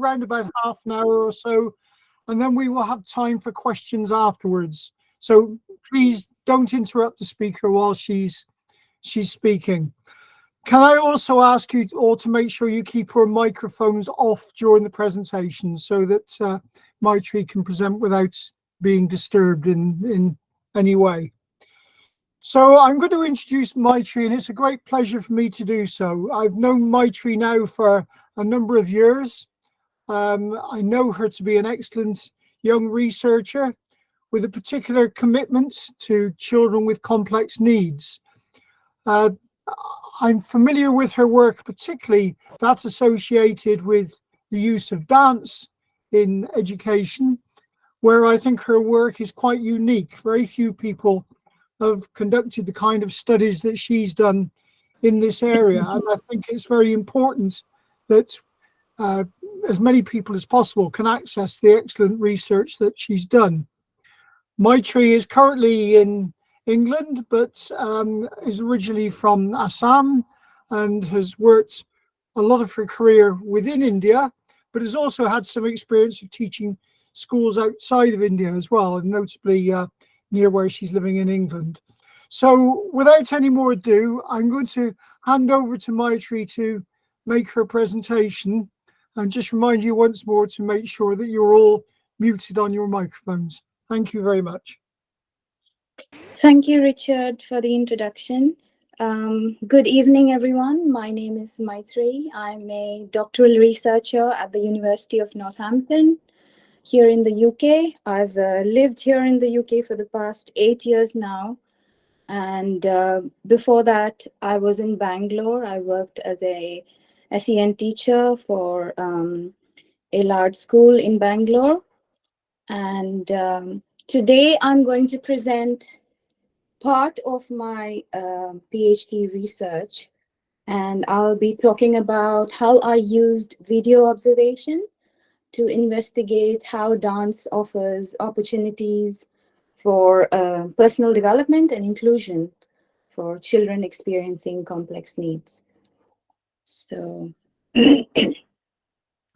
around about half an hour or so, and then we will have time for questions afterwards. So please don't interrupt the speaker while she's speaking. Can I also ask you all to make sure you keep your microphones off during the presentation so that Maitreyee can present without being disturbed in any way? So I'm going to introduce Maitreyee, and it's a great pleasure for me to do so. I've known Maitreyee now for a number of years. I know her to be an excellent young researcher with a particular commitment to children with complex needs. I'm familiar with her work, particularly that associated with the use of dance in education, where I think her work is quite unique. Very few people have conducted the kind of studies that she's done in this area. And I think it's very important that as many people as possible can access the excellent research that she's done. Maitreyee is currently in England, but is originally from Assam and has worked a lot of her career within India, but has also had some experience of teaching schools outside of India as well, and notably near where she's living in England. So without any more ado, I'm going to hand over to Maitreyee to make her presentation, and just remind you once more to make sure that you're all muted on your microphones. Thank you very much. Thank you, Richard, for the introduction. Good evening, everyone. My name is Maitreyee. I'm a doctoral researcher at the University of Northampton here in the UK. I've lived here in the UK for the past 8 years now. And before that, I was in Bangalore. I worked as a SEN teacher for a large school in Bangalore. And today I'm going to present part of my PhD research, and I'll be talking about how I used video observation to investigate how dance offers opportunities for personal development and inclusion for children experiencing complex needs. So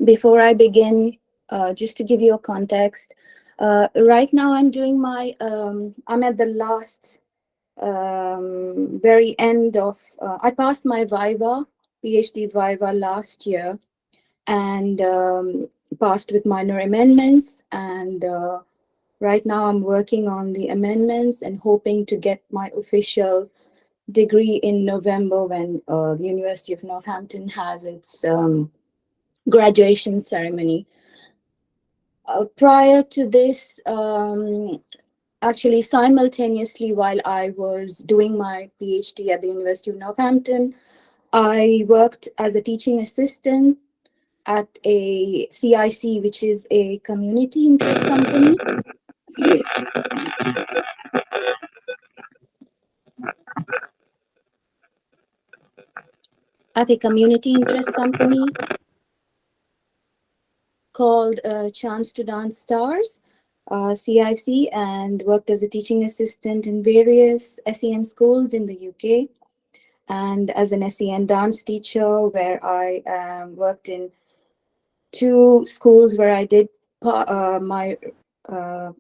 before I begin, just to give you a context, right now I'm doing my, I'm at the last very end of, I passed my Viva, PhD Viva last year, and passed with minor amendments. And right now I'm working on the amendments and hoping to get my official degree in November when the University of Northampton has its graduation ceremony. Prior to this, actually, simultaneously, while I was doing my PhD at the University of Northampton, I worked as a teaching assistant at a CIC, which is a community interest company. At a community interest company called Chance to Dance Stars. CIC, and worked as a teaching assistant in various SEN schools in the UK, and as an SEN dance teacher, where I worked in 2 schools where I did my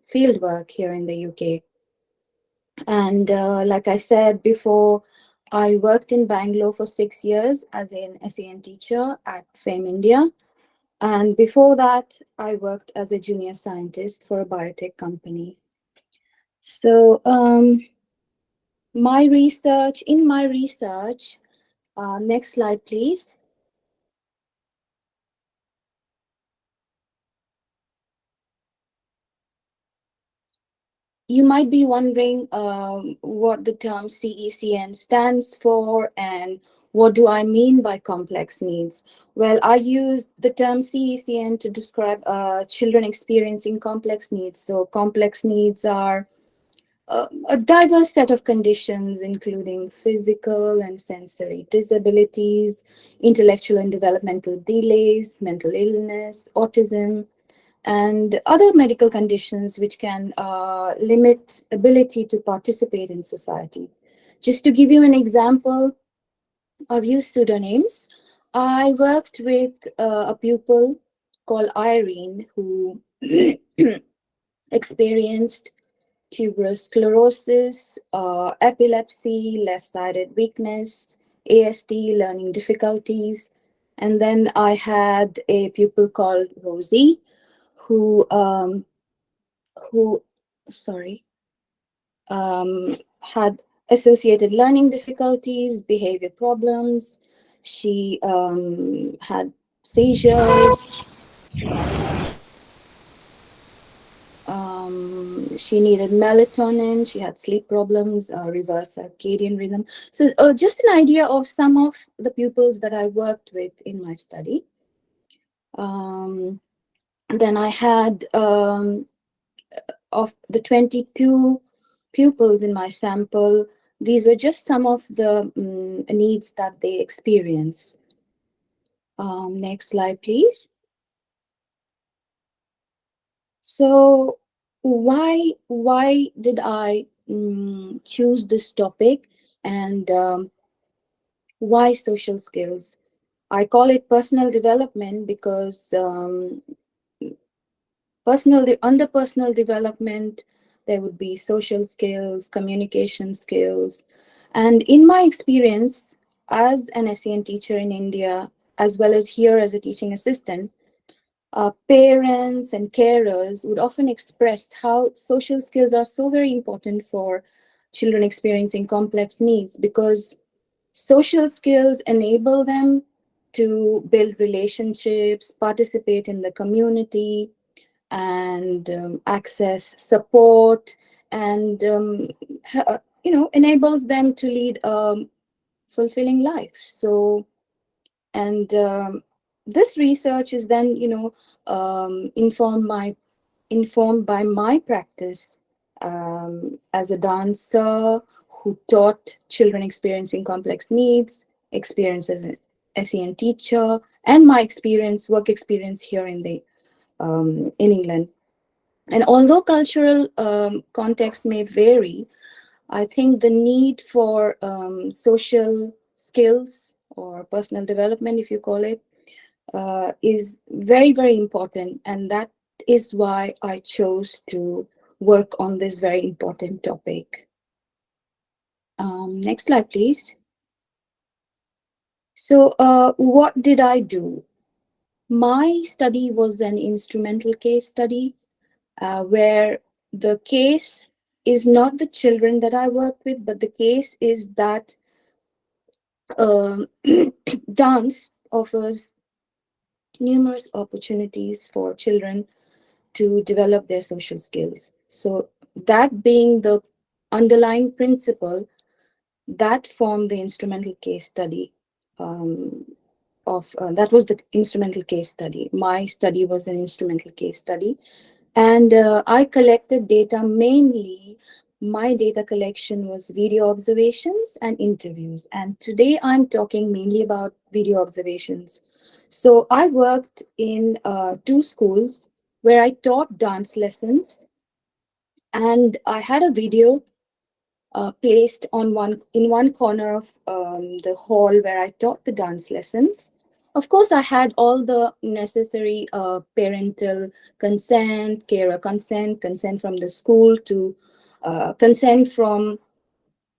field work here in the UK. And like I said before, I worked in Bangalore for 6 years as an SEN teacher at FAME India. And before that, I worked as a junior scientist for a biotech company. So my research, next slide, please. You might be wondering what the term CECN stands for and what do I mean by complex needs? Well, I use the term CECN to describe children experiencing complex needs. So complex needs are a diverse set of conditions, including physical and sensory disabilities, intellectual and developmental delays, mental illness, autism, and other medical conditions which can limit ability to participate in society. Just to give you an example, I've used pseudonyms. I worked with a pupil called Irene who experienced tuberous sclerosis, epilepsy, left-sided weakness, ASD, learning difficulties. And then I had a pupil called Rosie who sorry, had associated learning difficulties, behavior problems. She had seizures. She needed melatonin. She had sleep problems, reverse circadian rhythm. So just an idea of some of the pupils that I worked with in my study. Then I had of the 22 pupils in my sample, these were just some of the needs that they experience. Next slide, please. So why did I choose this topic, and why social skills? I call it personal development because under personal development, there would be social skills, communication skills. And in my experience as an SEN teacher in India, as well as here as a teaching assistant, parents and carers would often express how social skills are so very important for children experiencing complex needs, because social skills enable them to build relationships, participate in the community, and access support, and enables them to lead a fulfilling life. So, and this research is then informed by my practice as a dancer who taught children experiencing complex needs, experience as an SEN teacher, and my work experience here in England. And although cultural context may vary, I think the need for social skills or personal development, if you call it, is very, very important. And that is why I chose to work on this very important topic. Next slide, please. So what did I do? My study was an instrumental case study where the case is not the children that I work with, but the case is that dance offers numerous opportunities for children to develop their social skills. So that being the underlying principle that formed the instrumental case study that was the instrumental case study. My study was an instrumental case study. And I collected data mainly. My data collection was video observations and interviews. And today I'm talking mainly about video observations. So I worked in 2 schools where I taught dance lessons. And I had a video placed in one corner of the hall where I taught the dance lessons. Of course, I had all the necessary parental consent, carer consent from the school, to consent from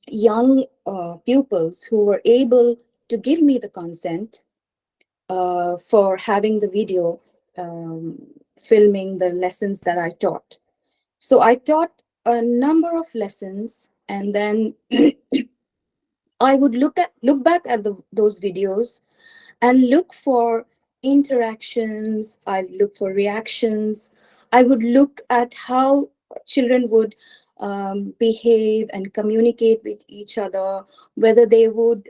young pupils who were able to give me the consent for having the video filming the lessons that I taught. So I taught a number of lessons, and then I would look back at those videos and look for interactions. I'd look for reactions. I would look at how children would behave and communicate with each other, whether they would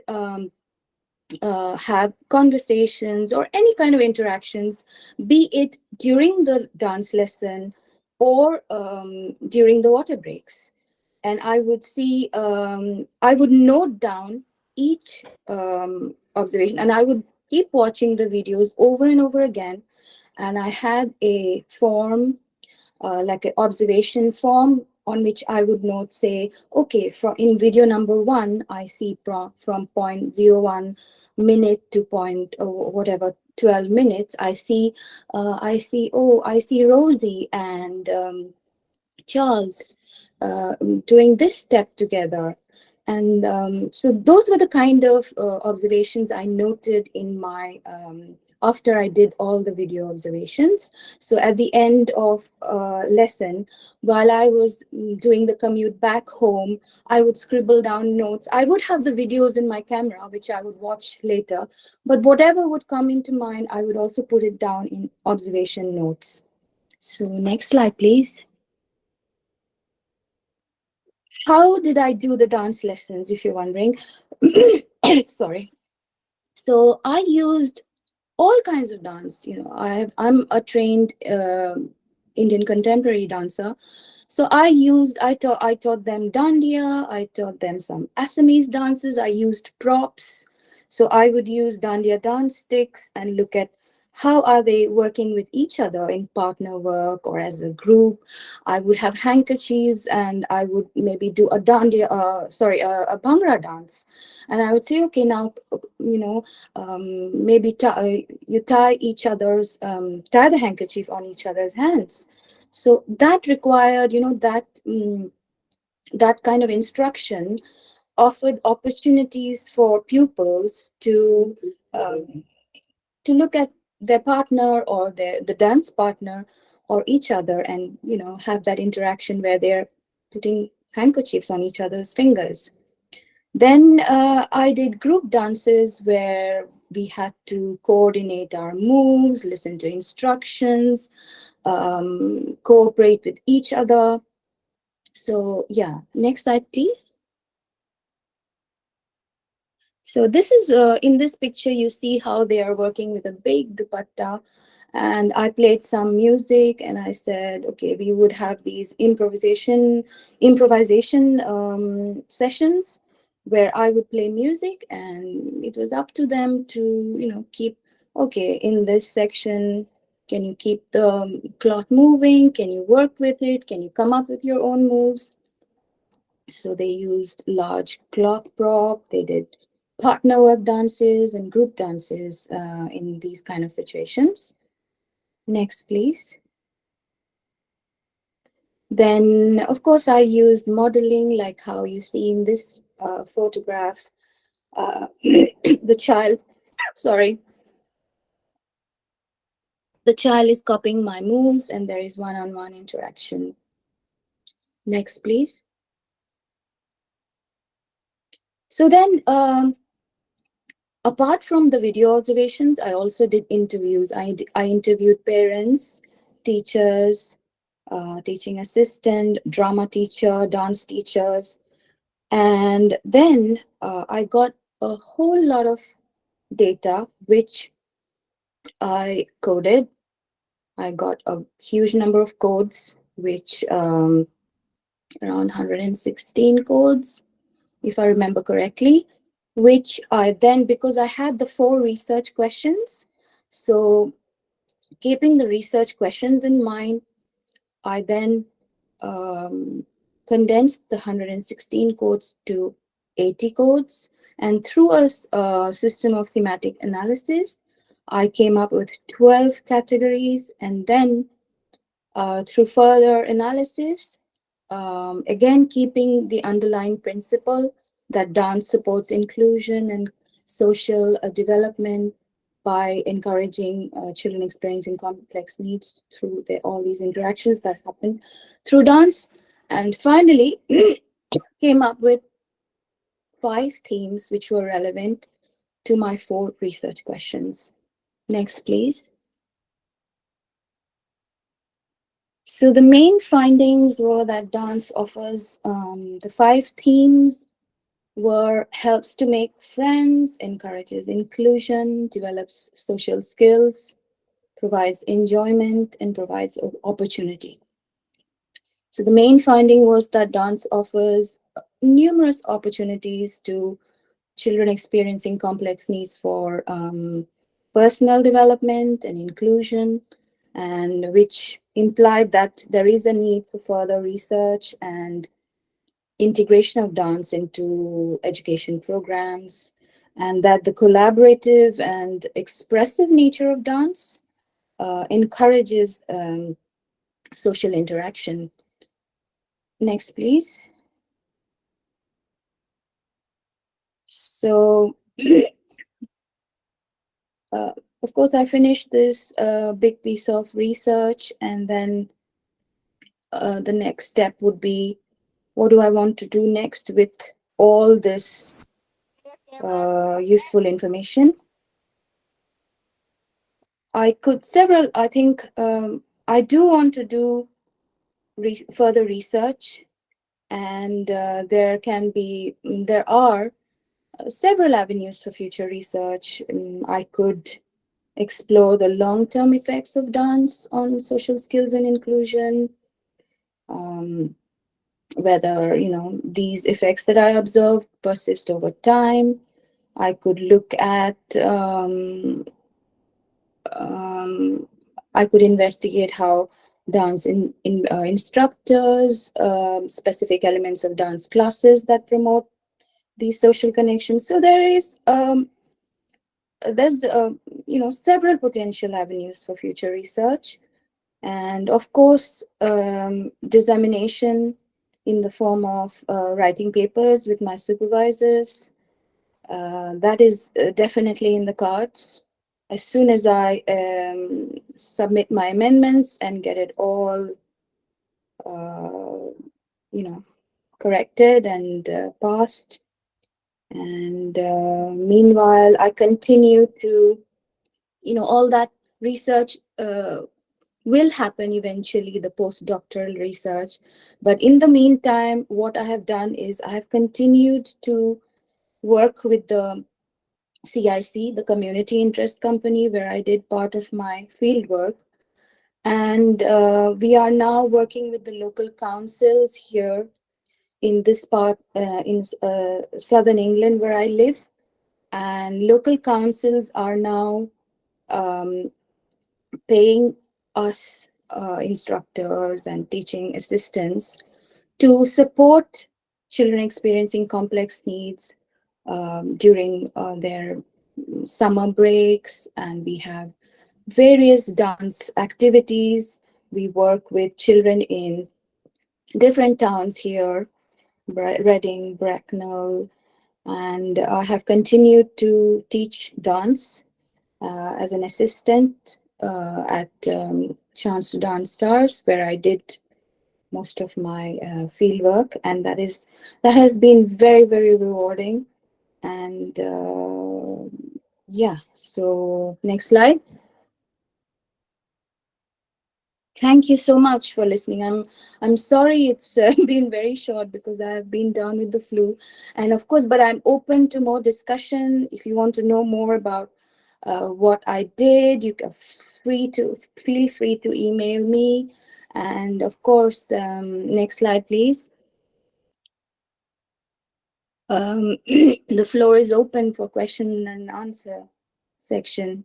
have conversations or any kind of interactions, be it during the dance lesson or during the water breaks. And I would I would note down each observation, and I would keep watching the videos over and over again. And I had a form, like an observation form, on which I would note, say, okay, in video number 1, I see from point 01 minute to point or whatever 12 minutes, I see Rosie and Charles doing this step together. And so those were the kind of observations I noted in my after I did all the video observations. So at the end of lesson, while I was doing the commute back home, I would scribble down notes. I would have the videos in my camera, which I would watch later, but whatever would come into mind, I would also put it down in observation notes. So next slide, please. How did I do the dance lessons, if you're wondering? Sorry. So I used all kinds of dance. You know, I'm a trained Indian contemporary dancer. So I taught them dandiya, I taught them some Assamese dances, I used props. So I would use dandiya dance sticks and look at how are they working with each other in partner work or as a group. I would have handkerchiefs and I would maybe do a dandiya, a bhangra dance. And I would say, okay, now, you know, maybe you tie tie the handkerchief on each other's hands. So that required, you know, that kind of instruction offered opportunities for pupils to look at their partner or the dance partner or each other, and you know, have that interaction where they're putting handkerchiefs on each other's fingers. Then I did group dances where we had to coordinate our moves, listen to instructions, cooperate with each other. So yeah, next slide, please. So this is, in this picture, you see how they are working with a big dupatta. And I played some music and I said, okay, we would have these improvisation sessions where I would play music, and it was up to them to, you know, keep, okay, in this section, can you keep the cloth moving? Can you work with it? Can you come up with your own moves? So they used large cloth prop, they did partner work dances and group dances in these kind of situations. Next, please. Then, of course, I used modeling, like how you see in this photograph. The child, sorry. The child is copying my moves and there is one-on-one interaction. Next, please. So then, apart from the video observations, I also did interviews. I interviewed parents, teachers, teaching assistant, drama teacher, dance teachers. And then I got a whole lot of data, which I coded. I got a huge number of codes, which around 116 codes, if I remember correctly, which I then, because I had the 4 research questions, so keeping the research questions in mind, I then condensed the 116 codes to 80 codes. And through a system of thematic analysis, I came up with 12 categories. And then through further analysis, again, keeping the underlying principle that dance supports inclusion and social development by encouraging children experiencing complex needs through all these interactions that happen through dance. And finally, came up with 5 themes which were relevant to my 4 research questions. Next, please. So the main findings were that dance offers the 5 themes were helps to make friends, encourages inclusion, develops social skills, provides enjoyment, and provides opportunity. So the main finding was that dance offers numerous opportunities to children experiencing complex needs for personal development and inclusion, and which implied that there is a need for further research and integration of dance into education programs, and that the collaborative and expressive nature of dance encourages social interaction. Next, please. So, of course, I finished this big piece of research, and then the next step would be, what do I want to do next with all this useful information? I think I do want to do further research, and there are several avenues for future research. I could explore the long-term effects of dance on social skills and inclusion, whether these effects that I observe persist over time. I could look at I could investigate how dance instructors, specific elements of dance classes that promote these social connections. So there's several potential avenues for future research, and of course dissemination in the form of writing papers with my supervisors. That is definitely in the cards. As soon as I submit my amendments and get it all, corrected and passed. And meanwhile, I continue to, all that research will happen eventually, the postdoctoral research. But in the meantime, what I have done is I have continued to work with the CIC, the Community Interest Company, where I did part of my field work. And we are now working with the local councils here in this part, in southern England, where I live. And local councils are now paying us instructors and teaching assistants to support children experiencing complex needs during their summer breaks. And we have various dance activities. We work with children in different towns here, Reading, Bracknell, and I have continued to teach dance as an assistant at Chance to Dance Stars, where I did most of my field work, and that has been very, very rewarding. And yeah, so next slide. Thank you so much for listening. I'm sorry it's been very short because I have been down with the flu, and of course, but I'm open to more discussion. If you want to know more about what I did, you can feel free to email me. And of course, next slide, please. The floor is open for question and answer section.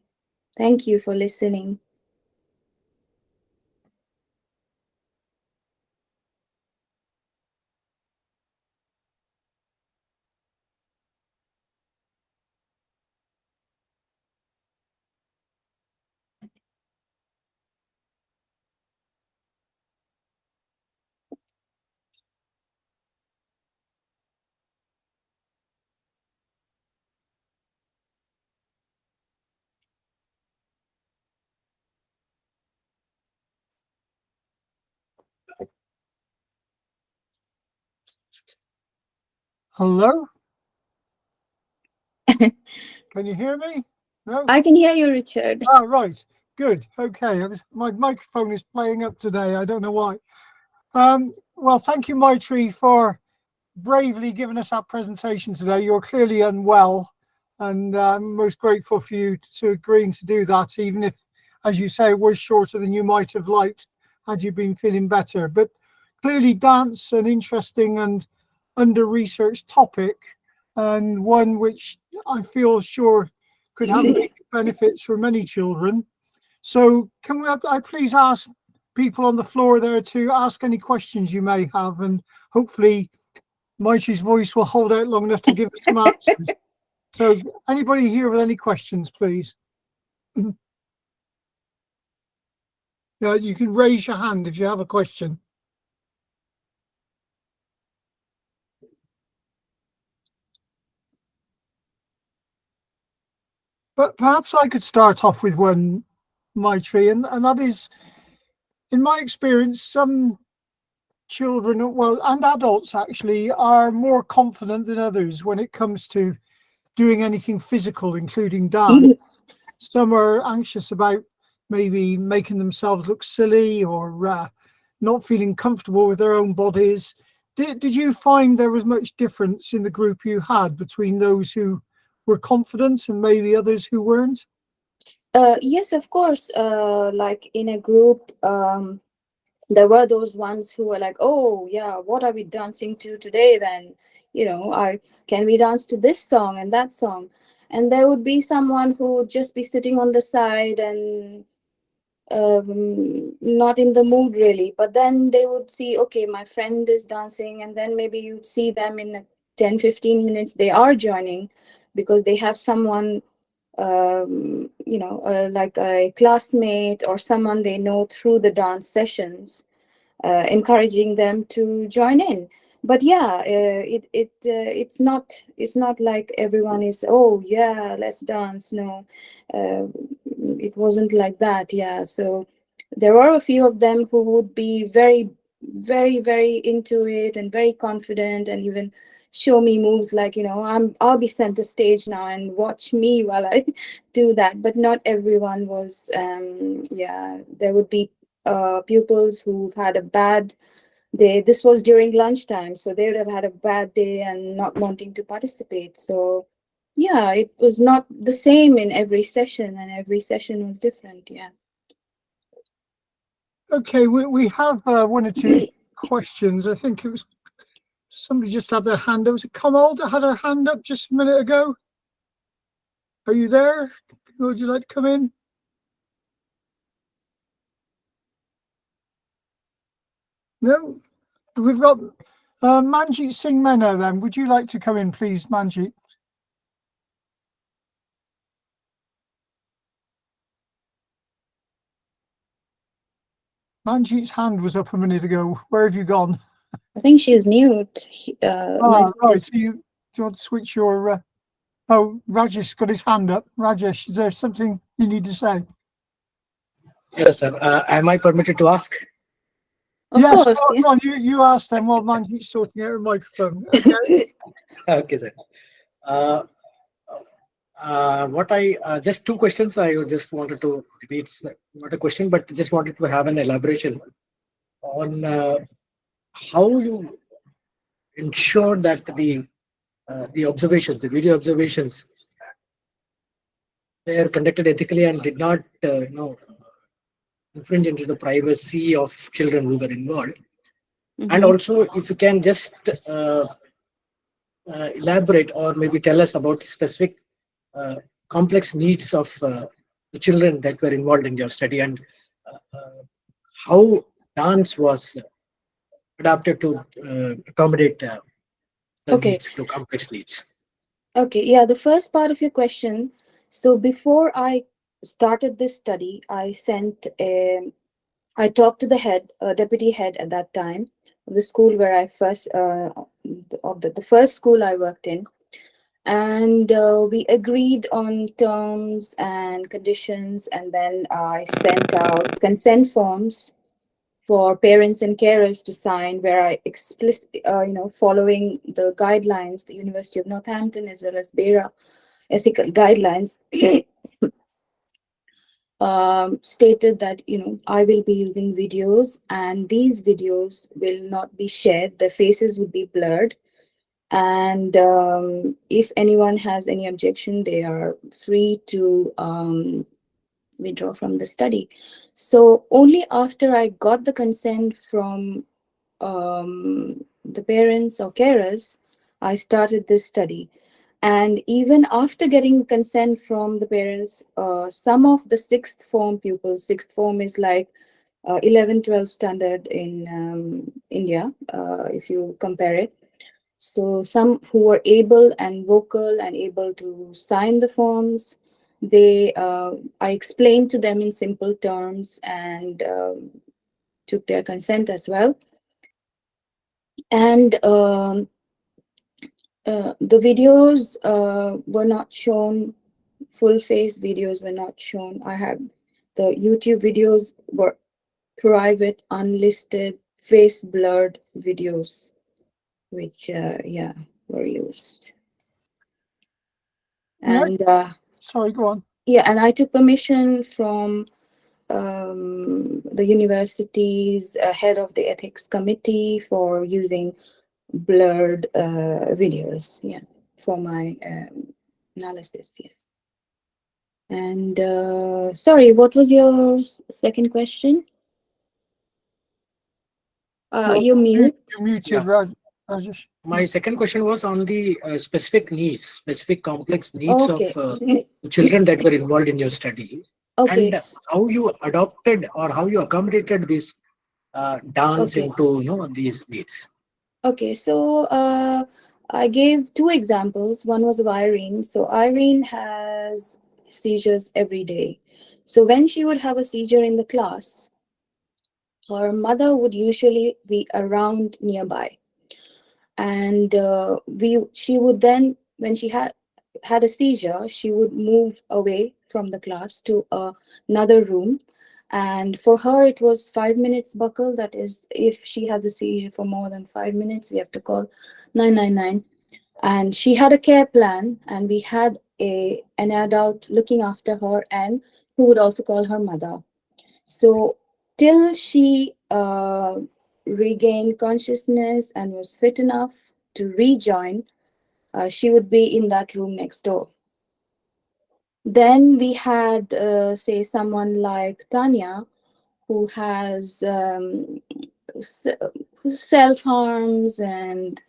Thank you for listening. Hello? Can you hear me? No? I can hear you, Richard. Ah, right. Good. Okay. My microphone is playing up today. I don't know why. Well, thank you, Maitreyee, for bravely giving us that presentation today. You're clearly unwell, and I'm most grateful for you to agreeing to do that, even if, as you say, it was shorter than you might have liked had you been feeling better. But clearly dance, an interesting and under-researched topic, and one which I feel sure could have benefits for many children. So can I please ask people on the floor there to ask any questions you may have, and hopefully Maitreyee's voice will hold out long enough to give us some answers. So anybody here with any questions, please? Yeah, you can raise your hand if you have a question. But perhaps I could start off with one, Maitreyee, and that is, in my experience, some children, well, and adults actually, are more confident than others when it comes to doing anything physical, including dance. Some are anxious about maybe making themselves look silly or not feeling comfortable with their own bodies. Did you find there was much difference in the group you had between those who were confident and maybe others who weren't? Yes, of course. Like in a group, there were those ones who were like, "Oh, yeah, what are we dancing to today? Then, I can we dance to this song and that song?" And there would be someone who would just be sitting on the side and not in the mood really. But then they would see, okay, my friend is dancing, and then maybe you'd see them in 10-15 minutes they are joining because they have someone, like a classmate or someone they know through the dance sessions, encouraging them to join in. But yeah, it's not like everyone is, oh yeah, let's dance. No, uh, it wasn't like that. Yeah, so there were a few of them who would be very, very, very into it and very confident, and even show me moves like, I'll be center stage now and watch me while I do that. But not everyone was. Yeah, there would be pupils who've had a bad day. This was during lunchtime, so they would have had a bad day and not wanting to participate. So yeah, it was not the same in every session, and every session was different. Yeah. Okay, we have one or two questions. I think it was somebody just had their hand up. Was it Kamal that had her hand up just a minute ago? Are you there? Would you like to come in? No? We've got Manjeet Singh Mena then. Would you like to come in, please, Manjeet? Manjeet's hand was up a minute ago. Where have you gone? I think she's mute. Right. So do you want to switch your... Oh, Rajesh got his hand up. Rajesh, is there something you need to say? Yes, sir. Am I permitted to ask? Of Yes, course, go on. You ask them while Manjeet's sorting out a microphone. Okay. Okay, sir. Just two questions. I just wanted to, maybe it's not a question, but just wanted to have an elaboration on how you ensure that the observations, the video observations, they are conducted ethically and did not, infringe into the privacy of children who were involved. And also, if you can just elaborate or maybe tell us about specific complex needs of the children that were involved in your study, and how dance was adapted to accommodate the Okay. needs, the complex needs. Okay, yeah, the first part of your question. So before I started this study, I talked to the deputy head at that time of the school where I first, of the first school I worked in. And we agreed on terms and conditions, and then I sent out consent forms for parents and carers to sign, where I explicitly, following the guidelines, the University of Northampton as well as BERA ethical guidelines, stated that, I will be using videos, and these videos will not be shared. The faces would be blurred. And if anyone has any objection, they are free to withdraw from the study. So only after I got the consent from the parents or carers, I started this study. And even after getting consent from the parents, some of the sixth form pupils, sixth form is like 11, 12 standard in India, if you compare it. So some who were able and vocal and able to sign the forms, I explained to them in simple terms and took their consent as well. And the videos were not shown, full face videos were not shown. I had the YouTube videos were private, unlisted, face blurred videos, which were used. And sorry, go on. yeah, and I took permission from the university's head of the ethics committee for using blurred videos, for my analysis, yes. And sorry, what was your second question? You're mute. You're muted, Yeah. Rajesh. My second question was on the specific needs, specific complex needs Okay. of the children that were involved in your study, Okay. and how you adopted or how you accommodated this dance Okay. into these needs. Okay, so I gave two examples. One was of Irene. So Irene has seizures every day. So when she would have a seizure in the class, her mother would usually be around nearby. And she would then, when she had a seizure, she would move away from the class to another room. And for her, it was 5 minutes buckle. That is, if she has a seizure for more than 5 minutes, we have to call 999. And she had a care plan, and we had an adult looking after her, and who would also call her mother. So till she regained consciousness and was fit enough to rejoin, she would be in that room next door. Then we had, say, someone like Tanya, who has who self-harms and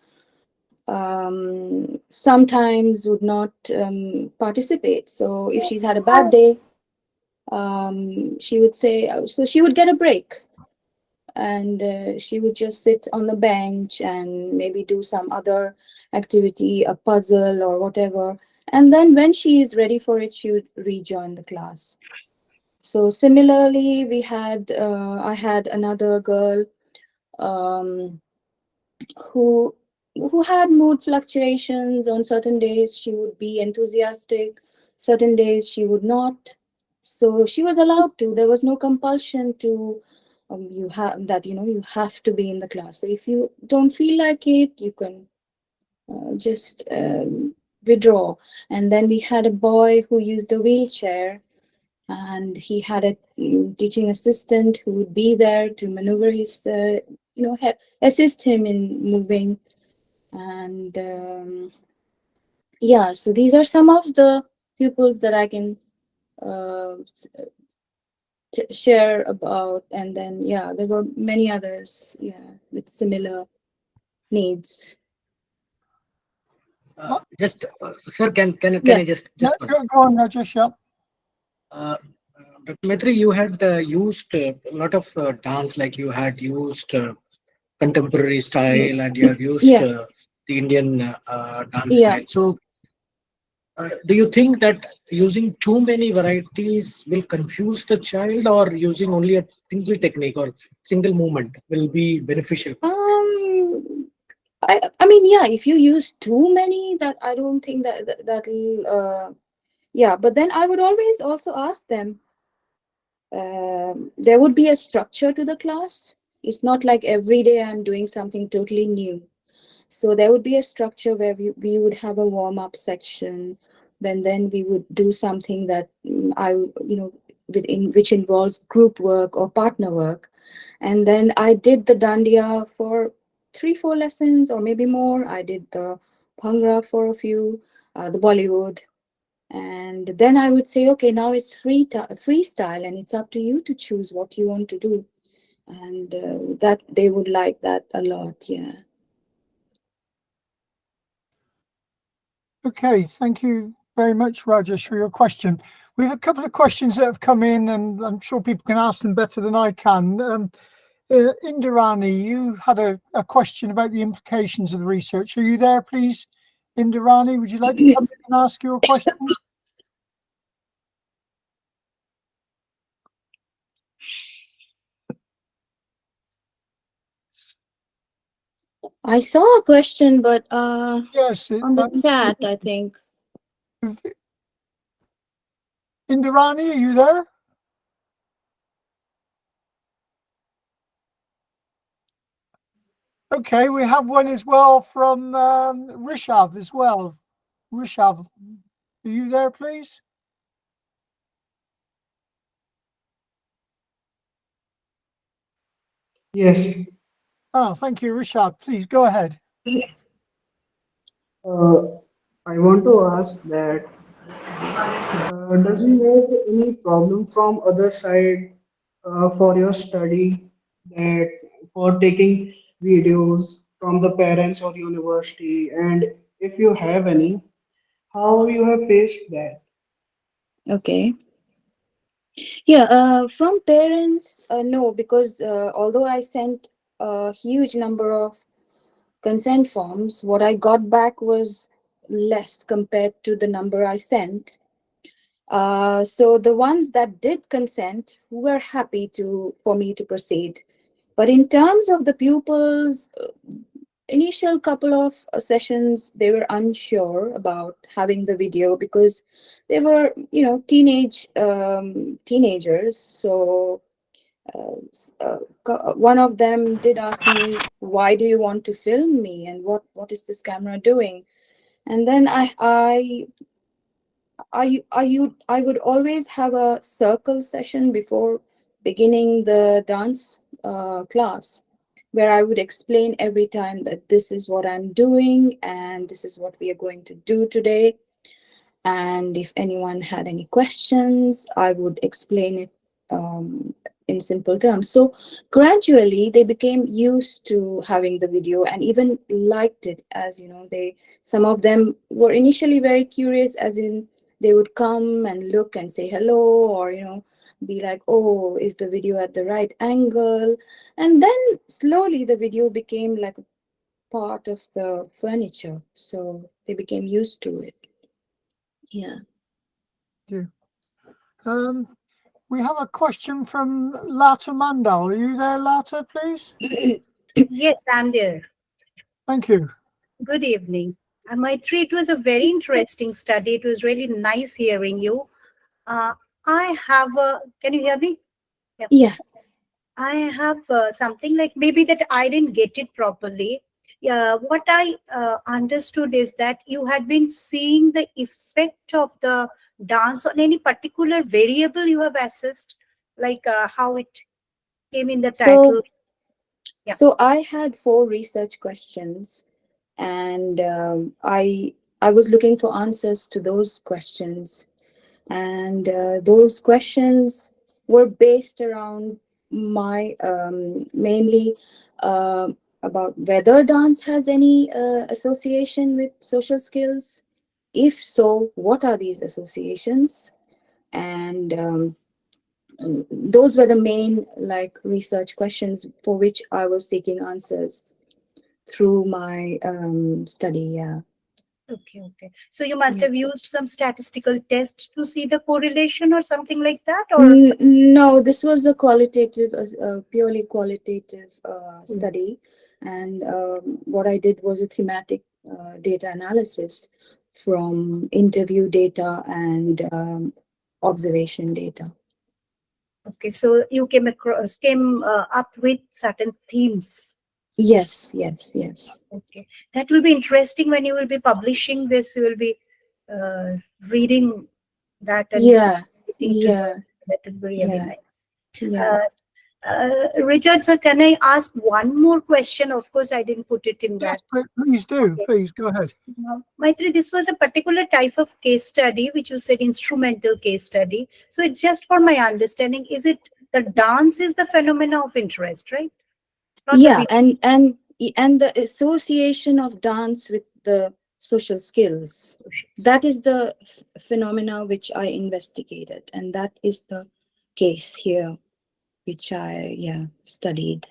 sometimes would not participate. So if she's had a bad day, she would say, so she would get a break. And she would just sit on the bench and maybe do some other activity, a puzzle or whatever. And then when she is ready for it, she would rejoin the class. So similarly, I had another girl who had mood fluctuations. On certain days she would be enthusiastic, certain days she would not. So she was allowed to. There was no compulsion to you have to be in the class. So if you don't feel like it, you can just withdraw. And then we had a boy who used a wheelchair, and he had a teaching assistant who would be there to maneuver his assist him in moving. And so these are some of the pupils that I can share about. And then there were many others with similar needs. Sir, can I just go on, Rajesh? Dr. Maitreyee, you had used a lot of dance, like you had used contemporary style, and you have used the Indian dance style. So do you think that using too many varieties will confuse the child, or using only a single technique or single movement will be beneficial? I mean, if you use too many, that I don't think that'll but then I would always also ask them, there would be a structure to the class. It's not like every day I'm doing something totally new. So there would be a structure where we would have a warm-up section, then we would do something that which involves group work or partner work. And then I did the dandiya for 3-4 lessons or maybe more. I did the bhangra for a few, the Bollywood. And then I would say, okay, now it's freestyle, and it's up to you to choose what you want to do. And that they would like that a lot, Okay, thank you very much, Rajesh, for your question. We have a couple of questions that have come in, and I'm sure people can ask them better than I can. Indrani, you had a question about the implications of the research. Are you there, please? Indrani, would you like to come in and ask your question? I saw a question, but Yes. on the chat, I think. Indrani, are you there? Okay, we have one as well from Rishav as well. Rishav, are you there, please? Yes. Oh, thank you, Rishav. Please go ahead. I want to ask that does it have any problem from other side for your study that for taking videos from the parents or university, and if you have any, how you have faced that? Okay. Yeah, from parents, no, because although I sent a huge number of consent forms, what I got back was less compared to the number I sent. So the ones that did consent were happy for me to proceed. But in terms of the pupils, initial couple of sessions, they were unsure about having the video because they were, teenagers. So one of them did ask me, why do you want to film me, and what is this camera doing? And then I would always have a circle session before beginning the dance class, where I would explain every time that this is what I'm doing and this is what we are going to do today. And if anyone had any questions, I would explain it in simple terms. So gradually they became used to having the video and even liked it, as some of them were initially very curious, as in they would come and look and say hello, or be like, oh, is the video at the right angle? And then slowly the video became like a part of the furniture, so they became used to it. Yeah. Yeah. We have a question from Lata Mandal. Are you there, Lata, please? Yes, I'm there. Thank you. Good evening. Maitreyee, it was a very interesting study. It was really nice hearing you. I have can you hear me? Yeah. I have something like maybe that I didn't get it properly. What I understood is that you had been seeing the effect of the dance on any particular variable you have assessed, like how it came in the title. So I had 4 research questions, and I was looking for answers to those questions, and those questions were based around my mainly about whether dance has any association with social skills. If so, what are these associations? And those were the main research questions for which I was seeking answers through my study. Yeah. Okay. So you must have used some statistical tests to see the correlation or something like that, or no? This was a qualitative, purely qualitative study, and what I did was a thematic data analysis from interview data and observation data. Okay, so you came up with certain themes. Yes. Okay, that will be interesting when you will be publishing this. You will be reading that and that will be really nice. Yeah. Richard sir, can I ask one more question? Of course, I didn't put it in that. Yes, please do. Okay. Please go ahead. Maitreyee, this was a particular type of case study, which you said instrumental case study. So it's just for my understanding, is it the dance is the phenomena of interest, right? Not and the association of dance with the social skills. That is the phenomena which I investigated, and that is the case here which I studied.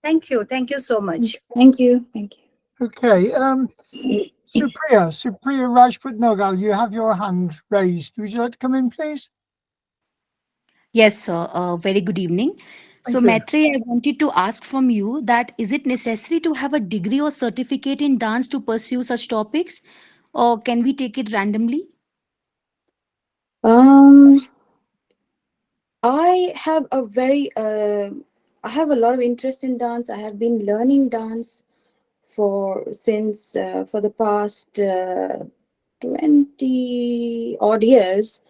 Thank you. Thank you so much. Thank you. Thank you. Okay. Supriya Rajput Nogal, you have your hand raised. Would you like to come in, please? Yes, sir. Very good evening. So, Thank you. Maitreyee, I wanted to ask from you that is it necessary to have a degree or certificate in dance to pursue such topics, or can we take it randomly? Um, I have a lot of interest in dance. I have been learning dance for the past 20 odd years.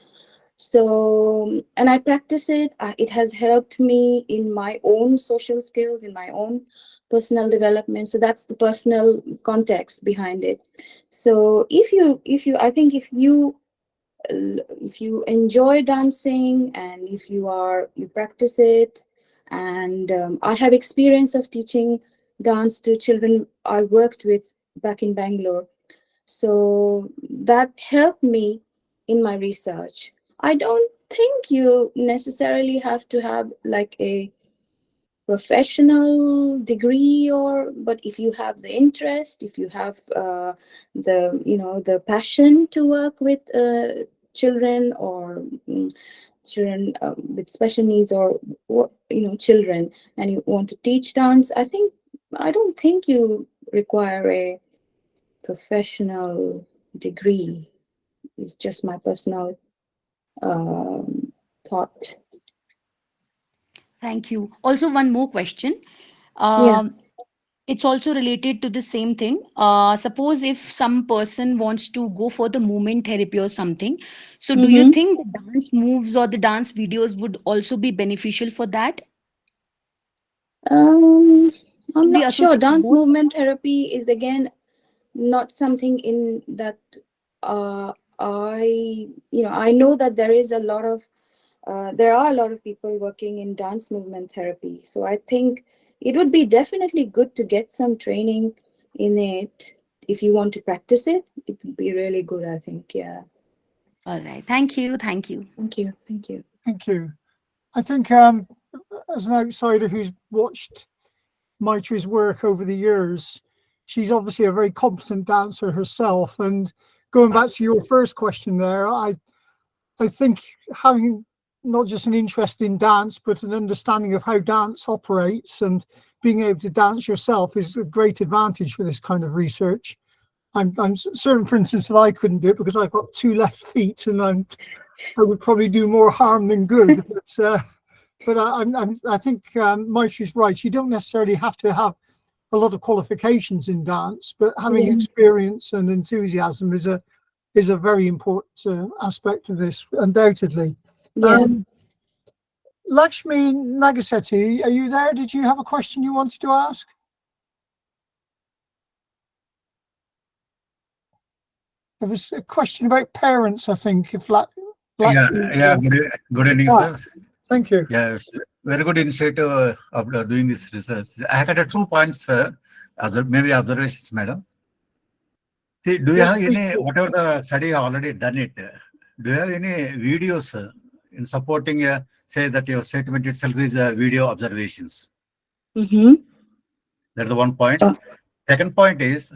So, and I practice it. It has helped me in my own social skills, in my own personal development. So that's the personal context behind it. So I think if you enjoy dancing and if you practice it, and I have experience of teaching dance to children I worked with back in Bangalore, so that helped me in my research. I don't think you necessarily have to have like a professional degree, but if you have the interest, if you have the passion to work with children, or children with special needs, or children, and you want to teach dance, I don't think you require a professional degree. It's just my personal thought. Thank you. Also, one more question. Yeah. It's also related to the same thing. Suppose if some person wants to go for the movement therapy or something, so do you Mm-hmm. think the dance moves or the dance videos would also be beneficial for that? I'm Could be not sure. associated Dance both? movement therapy is again not something in that I know that there are a lot of people working in dance movement therapy. So I think it would be definitely good to get some training in it. If you want to practice it, it would be really good, I think. Yeah. All right. Thank you. Thank you. Thank you. Thank you. Thank you. I think as an outsider who's watched Maitreyee's work over the years, she's obviously a very competent dancer herself. And going back to your first question there, I think having not just an interest in dance, but an understanding of how dance operates and being able to dance yourself is a great advantage for this kind of research. I'm certain, for instance, that I couldn't do it because I've got two left feet, and I would probably do more harm than good. But I think Maitreyee's right. You don't necessarily have to have a lot of qualifications in dance, but having experience and enthusiasm is a very important aspect of this, undoubtedly. Yeah. Lakshmi Nagaseti, are you there? Did you have a question you wanted to ask? There was a question about parents, I think. If Lakshmi, Yeah. Good evening, sir. Thank you. Yes, very good initiative of doing this research. I had 2 points, sir. Maybe observations, madam. See, do you Yes, have please. any, whatever the study have already done it, do you have any videos in supporting, say that your statement itself is video observations? Mm-hmm. That's the one point. Second point is,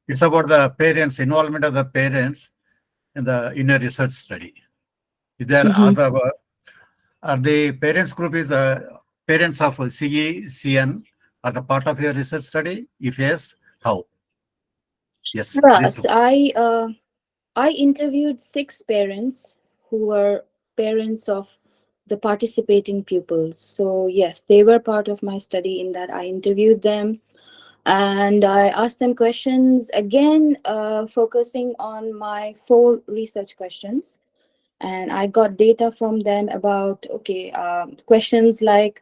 it's about the parents, involvement of the parents in a research study. Is there are the parents group is parents of CE, CN are the part of your research study? If yes, how? Yes. Yes, I interviewed 6 parents who were parents of the participating pupils. So yes, they were part of my study in that I interviewed them and I asked them questions, again, focusing on my 4 research questions. And I got data from them about, questions like,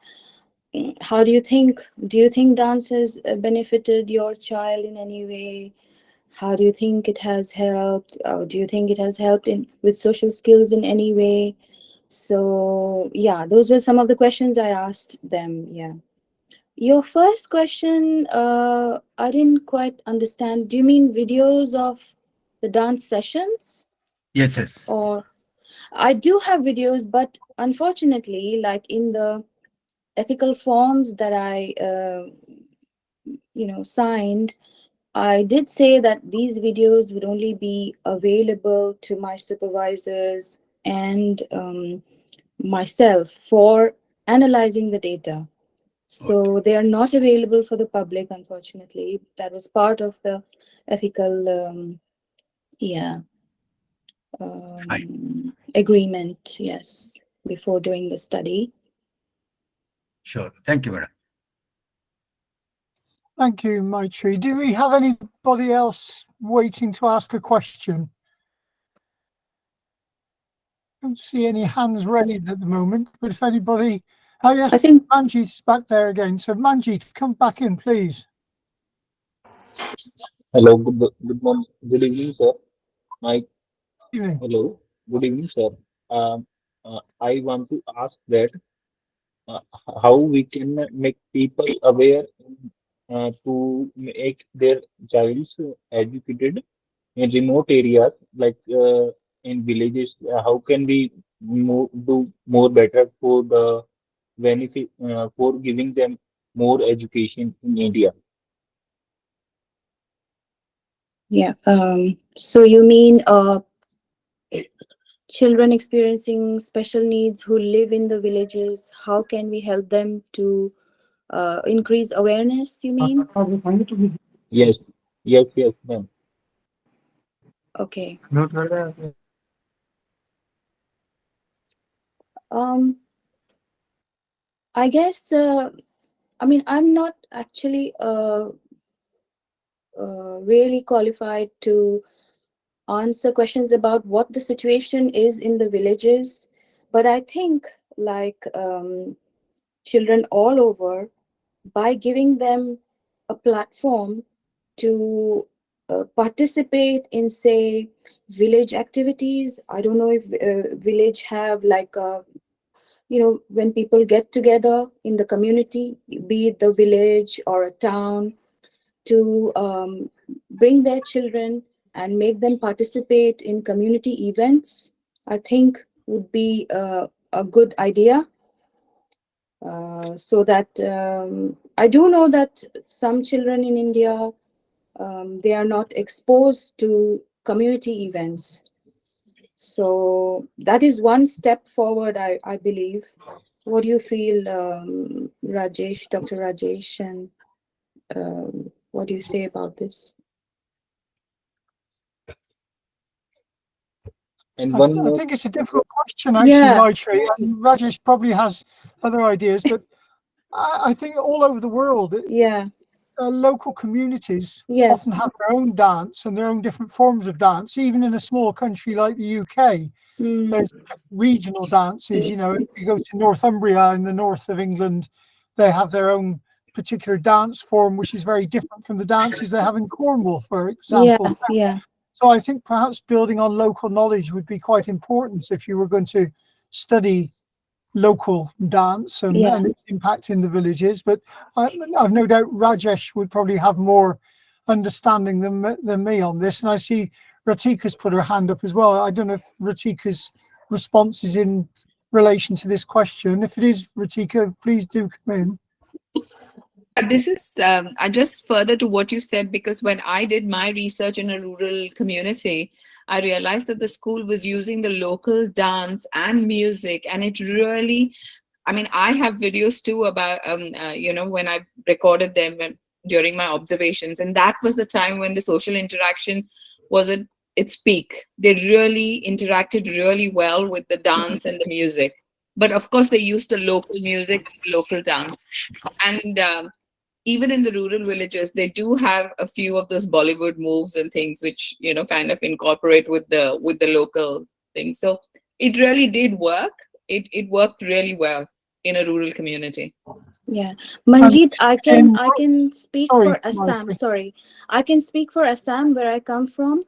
do you think dance has benefited your child in any way? How do you think it has helped? Do you think it has helped with social skills in any way? So yeah, those were some of the questions I asked them. Yeah. Your first question, I didn't quite understand. Do you mean videos of the dance sessions? Yes. Or I do have videos, but unfortunately, like in the ethical forms that I, signed, I did say that these videos would only be available to my supervisors and myself for analyzing the data. So they are not available for the public, unfortunately. That was part of the ethical, agreement, yes, before doing the study. Sure. Thank you, madam. Thank you, Maitreyee. Do we have anybody else waiting to ask a question? I don't see any hands raised at the moment, but if anybody... Oh, yes, I think Manjeet's back there again. So Manjeet, come back in, please. Hello, good morning, good evening, sir. Evening. Hello, good evening, sir. I want to ask that how we can make people aware to make their childs educated in remote areas like in villages. How can we do more better for the benefit for giving them more education in India? Yeah. So you mean children experiencing special needs who live in the villages? How can we help them to increase awareness? You mean? Yes, yes, ma'am. Okay. I guess. I mean, I'm not actually really qualified to answer questions about what the situation is in the villages, but I think like children all over, by giving them a platform to participate in, say, village activities. I don't know if village have like when people get together in the community, be it the village or a town, to bring their children and make them participate in community events, I think would be a good idea. So that I do know that some children in India, they are not exposed to community events. So that is one step forward, I believe. What do you feel, Rajesh, Dr. Rajesh, and what do you say about this? And one I more. think it's a difficult question, actually, Yeah. Maitreyee. And Rajesh probably has other ideas, but I think all over the world, Yeah. Local communities Yes. often have their own dance and their own different forms of dance. Even in a small country like the UK, there's regional dances. You know, if you go to Northumbria in the north of England, they have their own particular dance form, which is very different from the dances they have in Cornwall, for example. Yeah. So I think perhaps building on local knowledge would be quite important if you were going to study local dance and its impact in the villages. But I've no doubt Rajesh would probably have more understanding than me on this. And I see Ratika's put her hand up as well. I don't know if Ratika's response is in relation to this question. If it is, Ratika, please do come in. This is just further to what you said, because when I did my research in a rural community, I realized that the school was using the local dance and music, and it really, I mean, I have videos too about, when I recorded them during my observations, and that was the time when the social interaction was at its peak. They really interacted really well with the dance and the music. But of course, they used the local music, local dance. And even in the rural villages, they do have a few of those Bollywood moves and things which, kind of incorporate with the local things. So it really did work. It worked really well in a rural community. Yeah, Manjeet, I can speak for Assam. Sorry, I can speak for Assam, where I come from.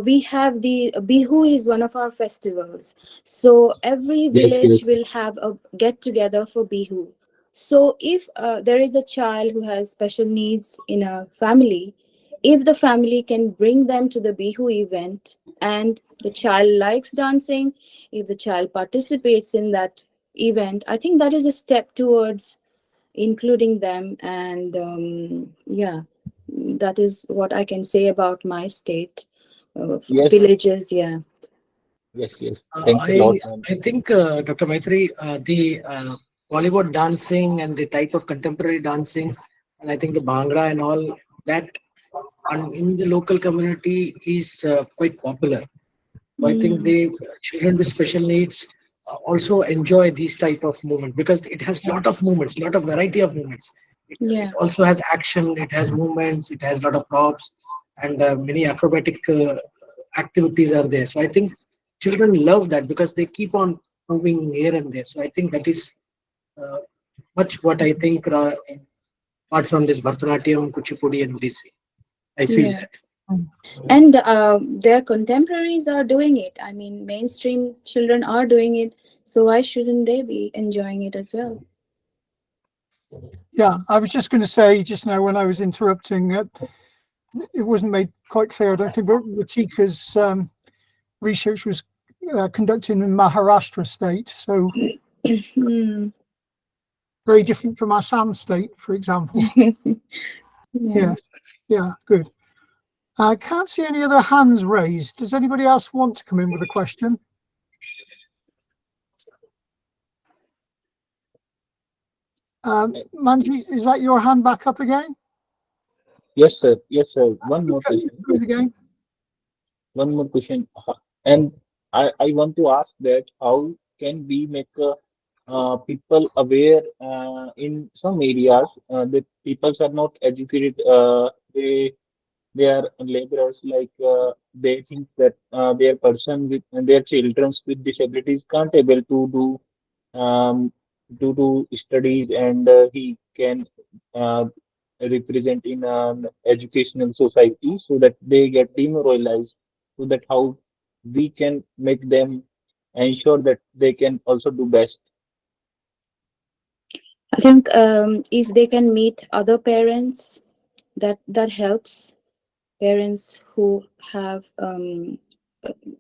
We have the Bihu is one of our festivals. So every village will have a get together for Bihu. So if there is a child who has special needs in a family, if the family can bring them to the Bihu event and the child likes dancing, if the child participates in that event, I think that is a step towards including them. And yeah, that is what I can say about my state, Yes, villages. Yeah. yes, yes. Thanks a lot, ma'am. I think, Dr. Maitreyee, the Bollywood dancing and the type of contemporary dancing, and I think the Bhangra and all that in the local community is quite popular. So I think the children with special needs also enjoy these type of movement because it has lot of movements, lot of variety of movements. It Yeah. also has action, it has movements, it has lot of props, and many acrobatic activities are there. So I think children love that because they keep on moving here and there. So I think that is uh, much what I think apart from this Bharatanatyam, Kuchipudi and Odissi. I feel Yeah. that. And their contemporaries are doing it. I mean, mainstream children are doing it. So why shouldn't they be enjoying it as well? Yeah, I was just going to say just now when I was interrupting, it wasn't made quite clear, I don't think, but Ratika's research was conducted in Maharashtra state, so very different from Assam state, for example. Yeah. Yeah, good. I can't see any other hands raised. Does anybody else want to come in with a question? Manji, is that your hand back up again? Yes, sir. Yes, sir. One more Okay, question. do it again. One more question. And I want to ask that how can we make people aware in some areas that people are not educated. They are laborers, like they think that their person with their children with disabilities can't able to do studies, and he can uh, represent in an educational society, so that they get demoralized, so that how we can make them ensure that they can also do best. I think if they can meet other parents, that helps. Parents who have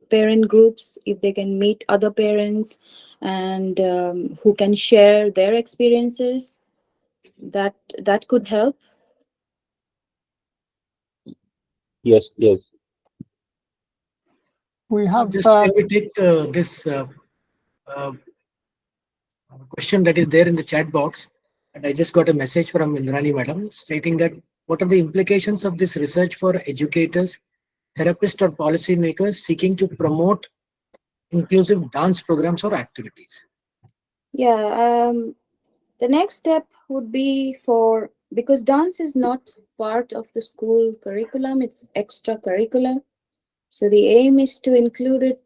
parent groups, if they can meet other parents and who can share their experiences, that could help. Yes, yes. We have Just can we take this uh, question that is there in the chat box? And I just got a message from Indrani Madam stating that what are the implications of this research for educators, therapists, or policymakers seeking to promote inclusive dance programs or activities? Yeah, the next step would be for, because dance is not part of the school curriculum, it's extracurricular. So the aim is to include it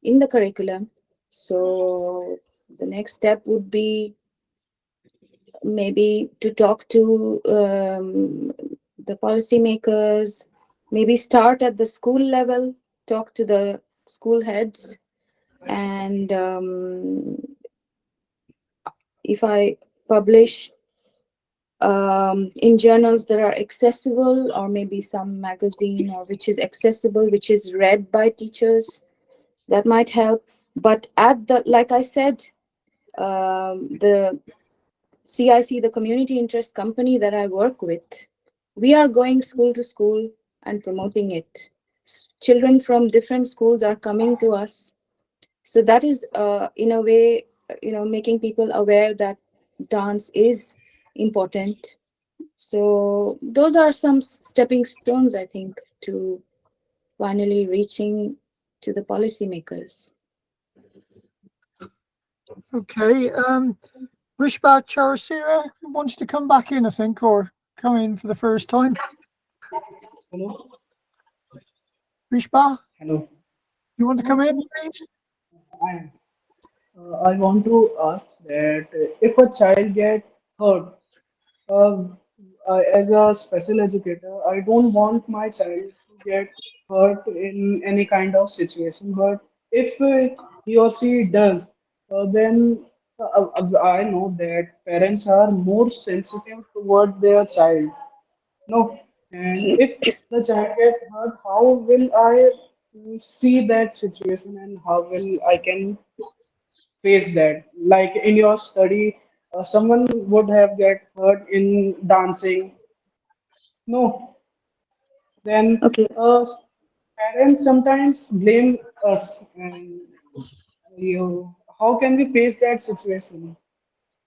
in the curriculum. So the next step would be maybe to talk to the policymakers, maybe start at the school level, talk to the school heads, and if I publish in journals that are accessible, or maybe some magazine or which is accessible, which is read by teachers, that might help. But at the, like I said, the CIC, the community interest company that I work with, we are going school to school and promoting it. Children from different schools are coming to us. So that is, in a way, making people aware that dance is important. So those are some stepping stones, I think, to finally reaching to the policymakers. okay. Rishba Charasira wants to come back in, I think, or come in for the first time. Hello. Rishba, Hello. you want to come in, please? I want to ask that if a child get hurt, as a special educator, I don't want my child to get hurt in any kind of situation. But if he or she does, then I know that parents are more sensitive toward their child. No, and if the child get hurt, how will I see that situation, and how will I can face that? Like in your study, someone would have get hurt in dancing. No, then Okay. parents sometimes blame us, and how can we face that situation?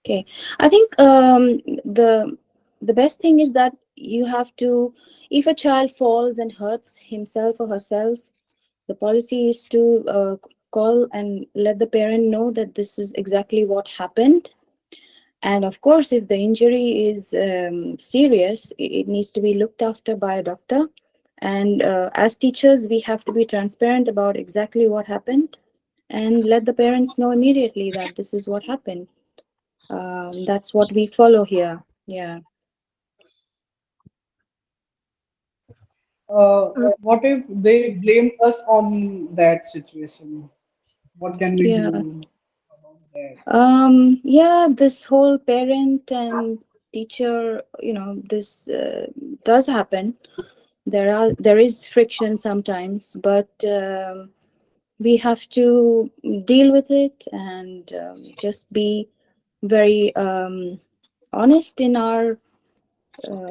Okay. I think the best thing is that you have to, if a child falls and hurts himself or herself, the policy is to call and let the parent know that this is exactly what happened. And of course, if the injury is serious, it needs to be looked after by a doctor. And as teachers, we have to be transparent about exactly what happened and let the parents know immediately that this is what happened. That's what we follow here. Yeah. What if they blame us on that situation? What can we Yeah. do about that? Yeah, this whole parent and teacher, this does happen. There is friction sometimes, but we have to deal with it and just be very honest in our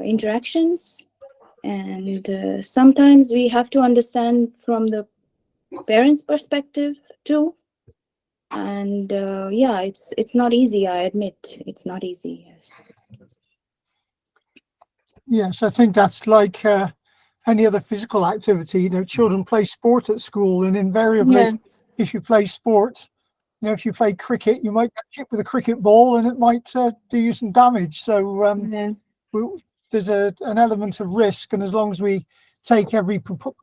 interactions. And sometimes we have to understand from the parents' perspective too. And yeah, it's not easy. I admit it's not easy. Yes. Yes, I think that's like any other physical activity. Children play sport at school, and invariably, Yeah. if you play sport, if you play cricket, you might get hit with a cricket ball, and it might do you some damage. So Yeah. there's an element of risk, and as long as we take every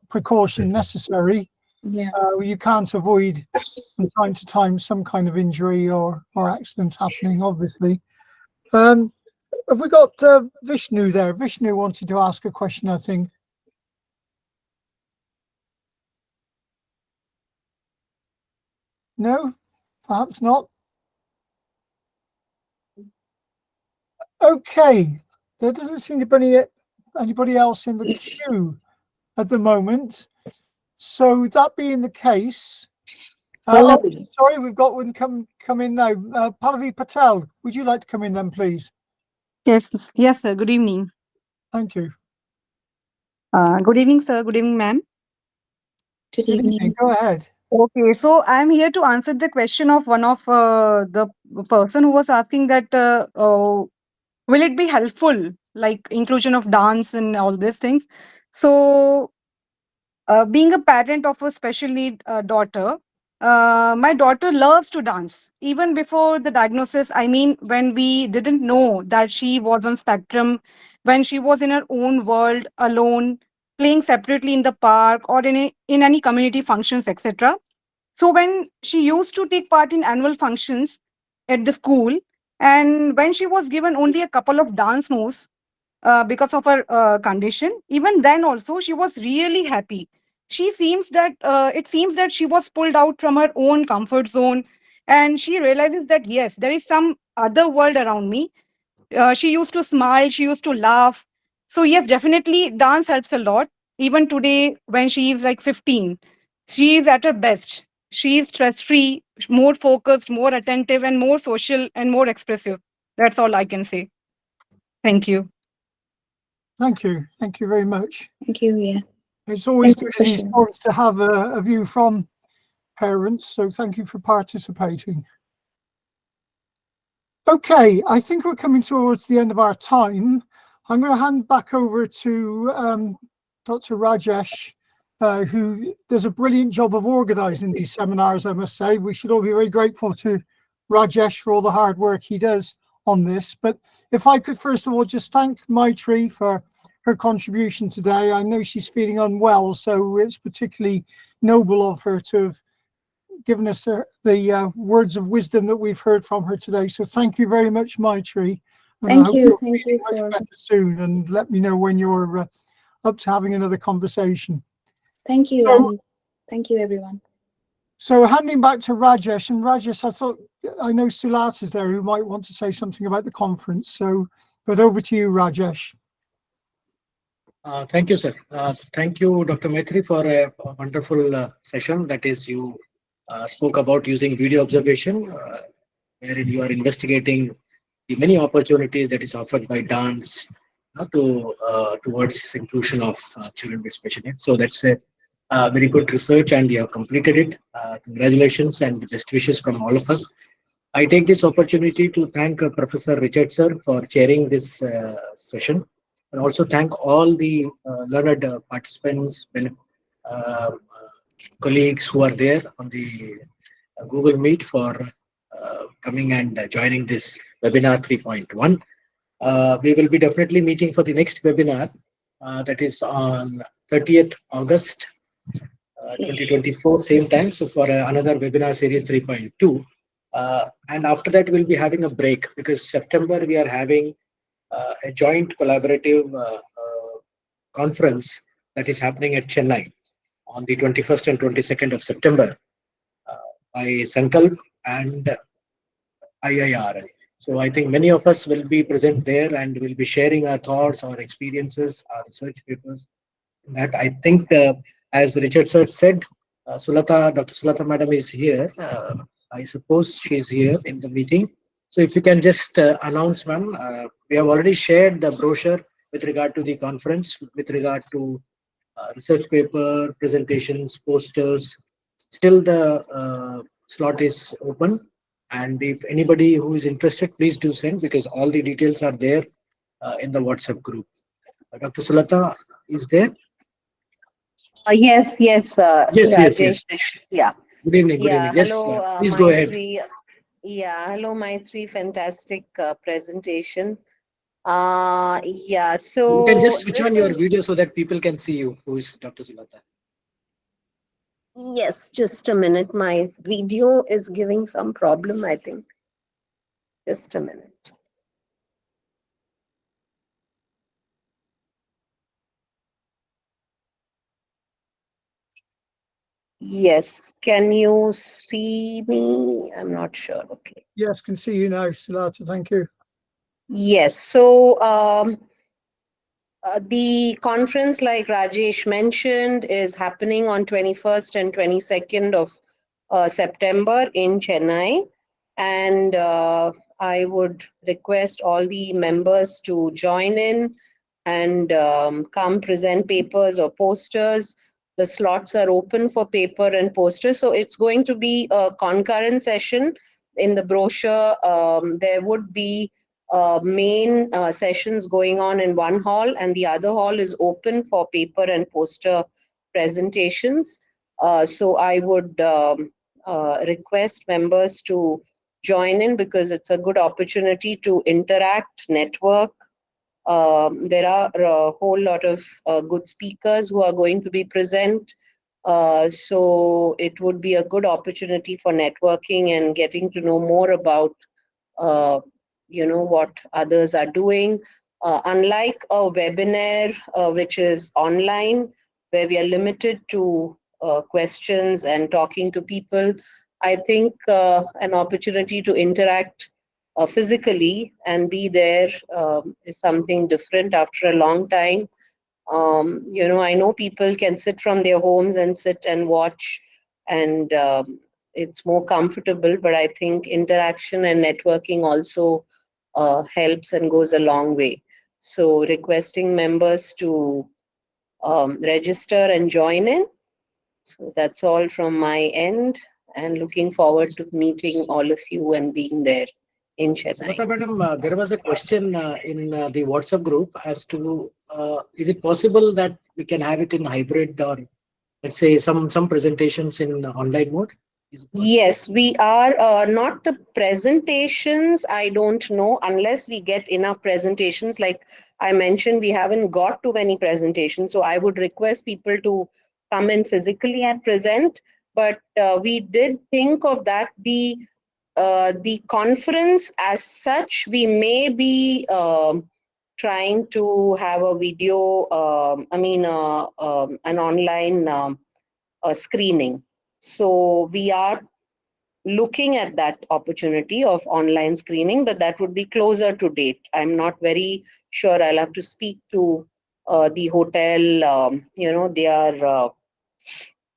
precaution necessary, Yeah. you can't avoid from time to time some kind of injury or accident happening, obviously. Have we got Vishnu there? Vishnu wanted to ask a question, I think. No, perhaps not. Okay, there doesn't seem to be anybody else in the queue at the moment. So that being the case, sorry, we've got one come in now. Pallavi Patel, would you like to come in then, please? Yes, yes, sir. Good evening. Thank you. Good evening, sir. Good evening, ma'am. Good evening. Go ahead. Okay, so I'm here to answer the question of one of the person who was asking that will it be helpful, like inclusion of dance and all these things. So, being a parent of a special need daughter, my daughter loves to dance. Even before the diagnosis, I mean, when we didn't know that she was on spectrum, when she was in her own world, alone, playing separately in the park or in any community functions, etc. So when she used to take part in annual functions at the school, and when she was given only a couple of dance moves, because of her condition, even then also she was really happy. She seems that it seems that she was pulled out from her own comfort zone, and she realizes that yes, there is some other world around me. She used to smile, she used to laugh. So yes, definitely dance helps a lot. Even today, when she is like 15, she is at her best. She is stress free, more focused, more attentive, and more social and more expressive. That's all I can say. Thank you. Thank you. Thank you very much. Thank you. Yeah. It's always Thank you good for in these sharing. forums to have a view from parents, so thank you for participating. Okay, I think we're coming towards the end of our time. I'm going to hand back over to Dr. Rajesh, who does a brilliant job of organising these seminars, I must say. We should all be very grateful to Rajesh for all the hard work he does on this. But if I could first of all just thank Maitreyee for her contribution today. I know she's feeling unwell, so it's particularly noble of her to have given us the words of wisdom that we've heard from her today. So thank you very much, Maitreyee. Thank you. Thank you for. Better soon, and let me know when you're up to having another conversation. Thank you, So, and thank you, everyone. So handing back to Rajesh, and Rajesh, I know Sulat is there who might want to say something about the conference. So, but over to you, Rajesh. Thank you, sir. Thank you, Dr. Maitreyee, for a wonderful session. That is, you spoke about using video observation, wherein you are investigating the many opportunities that is offered by dance towards inclusion of children with special needs. So that's a very good research, and you have completed it. Congratulations and best wishes from all of us. I take this opportunity to thank Professor Richard sir for chairing this session, and also thank all the learned participants, colleagues who are there on the Google Meet for coming and joining this webinar 3.1. We will be definitely meeting for the next webinar, that is on 30th August 2024, same time. So for another webinar series 3.2. And after that, we'll be having a break because September we are having a joint collaborative conference that is happening at Chennai on the 21st and 22nd of September by Sankalp and IIRN. So I think many of us will be present there and will be sharing our thoughts, our experiences, our research papers. That I think, as Richard sir said, Dr. Sulata madam is here. I suppose she is here in the meeting. So if you can just announce, ma'am, we have already shared the brochure with regard to the conference, with regard to research paper, presentations, posters. Still the slot is open. And if anybody who is interested, please do send, because all the details are there in the WhatsApp group. Dr. Sulata is there? Yes, yes, Yes, yes, yes. Rajesh. Yeah. Good evening. Good Yeah. evening. Yes, Hello, please go ahead. Maitreyee. Yeah. Hello, Maitreyee. Fantastic presentation. Yeah. You can just So switch this on your is, video so that people can see you, who is Dr. Sulata. yes, just a minute. My video is giving some problem, I think. Just a minute. Yes. Can you see me? I'm not sure. Okay. Yes, can see you now, Sulata. Thank you. Yes. So the conference, like Rajesh mentioned, is happening on 21st and 22nd of September in Chennai. And I would request all the members to join in and come present papers or posters. The slots are open for paper and posters. So it's going to be a concurrent session. In the brochure, there would be main sessions going on in one hall, and the other hall is open for paper and poster presentations. So I would request members to join in, because it's a good opportunity to interact, network. There are a whole lot of good speakers who are going to be present. So it would be a good opportunity for networking and getting to know more about what others are doing. Unlike a webinar, which is online, where we are limited to questions and talking to people, I think an opportunity to interact physically and be there is something different after a long time. I know people can sit from their homes and sit and watch, and it's more comfortable, but I think interaction and networking also helps and goes a long way. So requesting members to register and join in. So that's all from my end, and looking forward to meeting all of you and being there in Chennai. Sulata madam, there was a question in the WhatsApp group as to is it possible that we can have it in hybrid, or let's say some presentations in online mode? Yes, we are not the presentations. I don't know, unless we get enough presentations. Like I mentioned, we haven't got too many presentations. So I would request people to come in physically and present. But we did think of that. The conference as such, we may be trying to have a video, an online screening. So we are looking at that opportunity of online screening, but that would be closer to date. I'm not very sure. I'll have to speak to the hotel. They are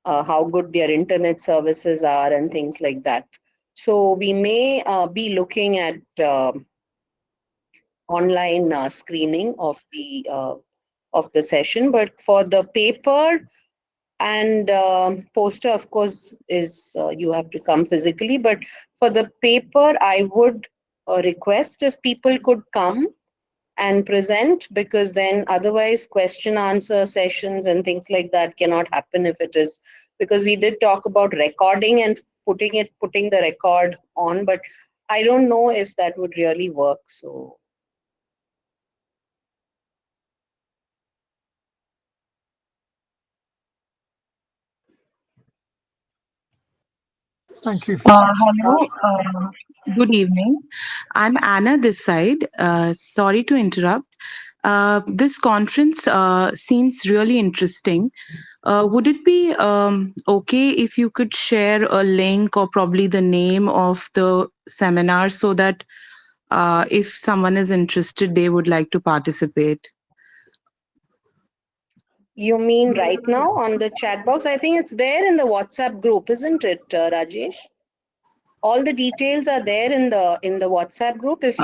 how good their internet services are and things like that. So we may be looking at online screening of the session, but for the paper and poster, of course, is you have to come physically. But for the paper, I would request if people could come and present, because then otherwise question answer sessions and things like that cannot happen if it is, because we did talk about recording and putting the record on, but I don't know if that would really work. So Thank you for Hello, good evening. I'm Anna this side. Sorry to interrupt. This conference seems really interesting. Would it be okay if you could share a link or probably the name of the seminar so that if someone is interested, they would like to participate? you mean right now on the chat box? I think it's there in the WhatsApp group, isn't it, Rajesh? All the details are there in the WhatsApp group. If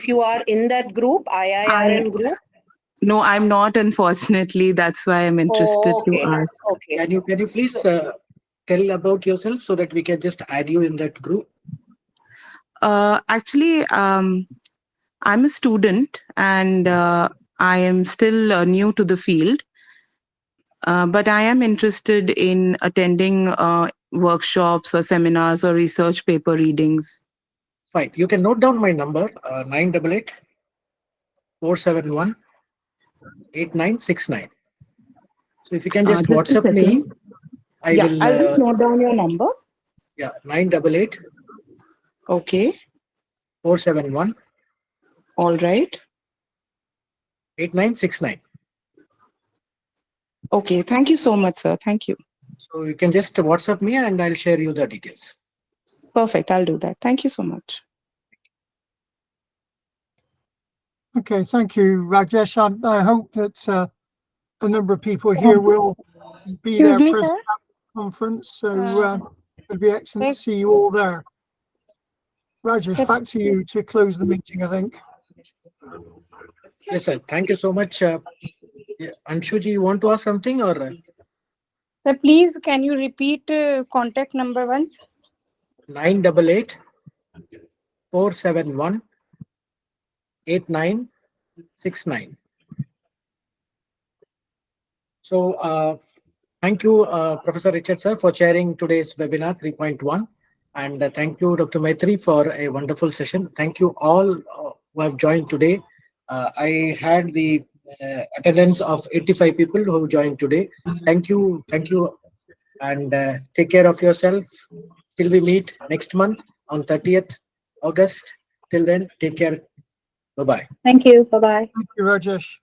you are in that group, IIRN group. No, I'm not, unfortunately. That's why I'm interested to ask. Okay. Can you please tell about yourself so that we can just add you in that group? Actually, I'm a student and I am still new to the field. But I am interested in attending workshops or seminars or research paper readings. Fine. You can note down my number, 988 471 8969. So if you can just WhatsApp me, I will. I'll just note down your number. Yeah, 988. Okay. 471. All right. 8969. Okay. Thank you so much, sir. Thank you. So you can just WhatsApp me and I'll share you the details. Perfect. I'll do that. Thank you so much. Okay, thank you, Rajesh. I hope that a number of people here will be there present at the conference. So it'll be excellent to see you all there. Rajesh, back to you to close the meeting, I think. Yes, sir. Thank you so much. Yeah, Anshuji, you want to ask something or? Sir, please, can you repeat contact number once? 988 471 8969. So thank you, Professor Richard, sir, for chairing today's webinar 3.1. And thank you, Dr. Maitreyee, for a wonderful session. Thank you all who have joined today. I had the attendance of 85 people who joined today. Thank you. Thank you. And take care of yourself till we meet next month on 30th August. Till then, take care. Bye-bye. Thank you. Bye-bye. Thank you, Rajesh.